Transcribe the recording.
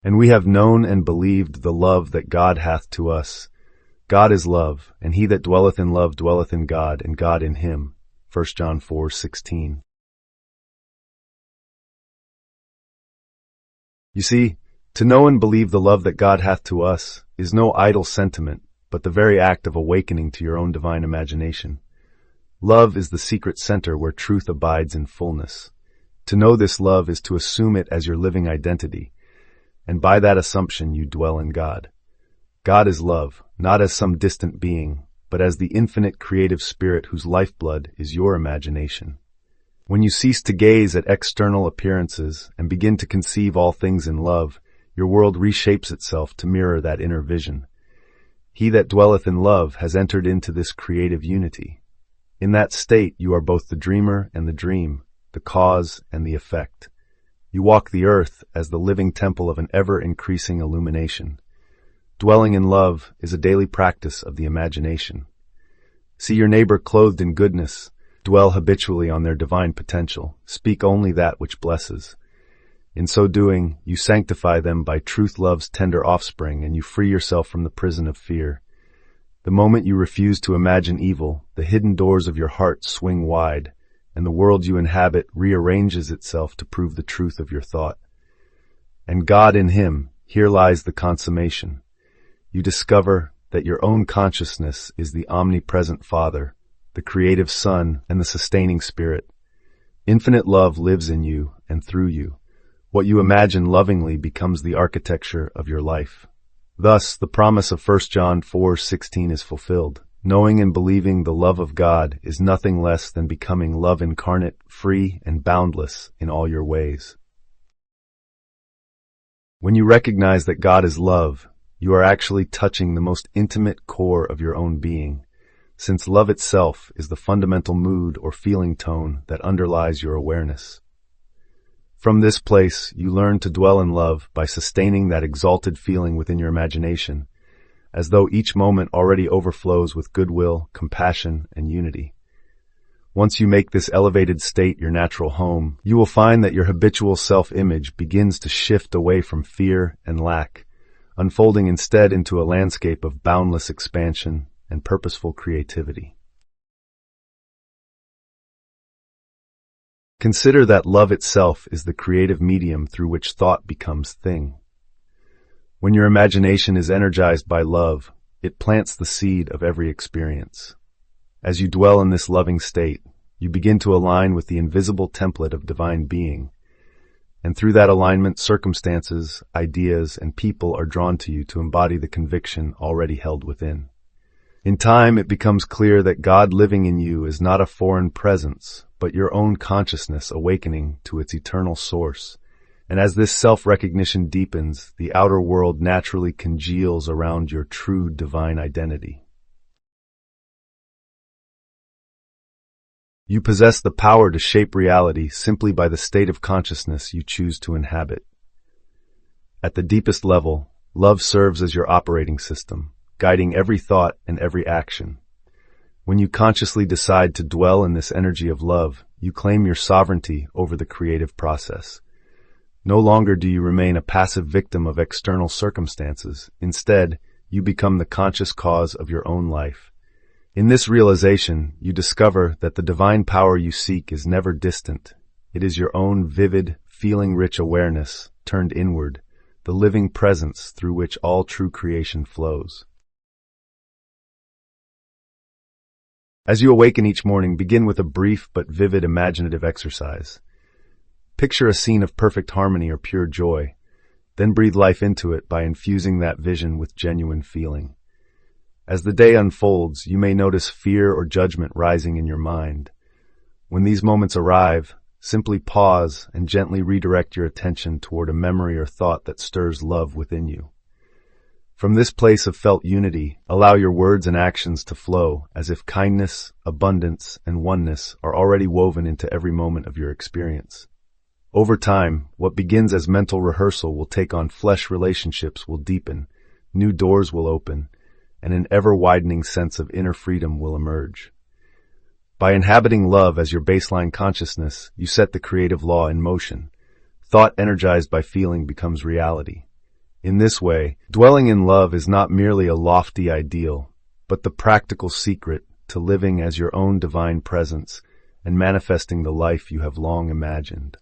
And we have known and believed the love that God hath to us. God is love, and he that dwelleth in love dwelleth in God, and God in him. 1 John 4:16. You see, to know and believe the love that God hath to us is no idle sentiment, but the very act of awakening to your own divine imagination. Love is the secret center where truth abides in fullness. To know this love is to assume it as your living identity, and by that assumption you dwell in God. God is love, not as some distant being, but as the infinite creative spirit whose lifeblood is your imagination. When you cease to gaze at external appearances and begin to conceive all things in love, your world reshapes itself to mirror that inner vision. He that dwelleth in love has entered into this creative unity. In that state you are both the dreamer and the dream, the cause and the effect. You walk the earth as the living temple of an ever-increasing illumination. Dwelling in love is a daily practice of the imagination. See your neighbor clothed in goodness, dwell habitually on their divine potential, speak only that which blesses. In so doing, you sanctify them by truth love's tender offspring, and you free yourself from the prison of fear. The moment you refuse to imagine evil, the hidden doors of your heart swing wide, and the world you inhabit rearranges itself to prove the truth of your thought. And God in him, here lies the consummation. You discover that your own consciousness is the omnipresent Father, the creative Son, and the sustaining Spirit. Infinite love lives in you and through you. What you imagine lovingly becomes the architecture of your life. Thus, the promise of 1 John 4:16 is fulfilled. Knowing and believing the love of God is nothing less than becoming love incarnate, free and boundless in all your ways. When you recognize that God is love, you are actually touching the most intimate core of your own being, since love itself is the fundamental mood or feeling tone that underlies your awareness. From this place, you learn to dwell in love by sustaining that exalted feeling within your imagination, as though each moment already overflows with goodwill, compassion, and unity. Once you make this elevated state your natural home, you will find that your habitual self-image begins to shift away from fear and lack, unfolding instead into a landscape of boundless expansion and purposeful creativity. Consider that love itself is the creative medium through which thought becomes thing. When your imagination is energized by love, it plants the seed of every experience. As you dwell in this loving state, you begin to align with the invisible template of divine being, and through that alignment, circumstances, ideas, and people are drawn to you to embody the conviction already held within. In time, it becomes clear that God living in you is not a foreign presence, but your own consciousness awakening to its eternal source. And as this self-recognition deepens, the outer world naturally congeals around your true divine identity. You possess the power to shape reality simply by the state of consciousness you choose to inhabit. At the deepest level, love serves as your operating system, guiding every thought and every action. When you consciously decide to dwell in this energy of love, you claim your sovereignty over the creative process. No longer do you remain a passive victim of external circumstances. Instead, you become the conscious cause of your own life. In this realization, you discover that the divine power you seek is never distant. It is your own vivid, feeling-rich awareness, turned inward, the living presence through which all true creation flows. As you awaken each morning, begin with a brief but vivid imaginative exercise. Picture a scene of perfect harmony or pure joy, then breathe life into it by infusing that vision with genuine feeling. As the day unfolds, you may notice fear or judgment rising in your mind. When these moments arrive, simply pause and gently redirect your attention toward a memory or thought that stirs love within you. From this place of felt unity, allow your words and actions to flow as if kindness, abundance, and oneness are already woven into every moment of your experience. Over time, what begins as mental rehearsal will take on flesh. Relationships will deepen, new doors will open, and an ever-widening sense of inner freedom will emerge. By inhabiting love as your baseline consciousness, you set the creative law in motion. Thought energized by feeling becomes reality. In this way, dwelling in love is not merely a lofty ideal, but the practical secret to living as your own divine presence and manifesting the life you have long imagined.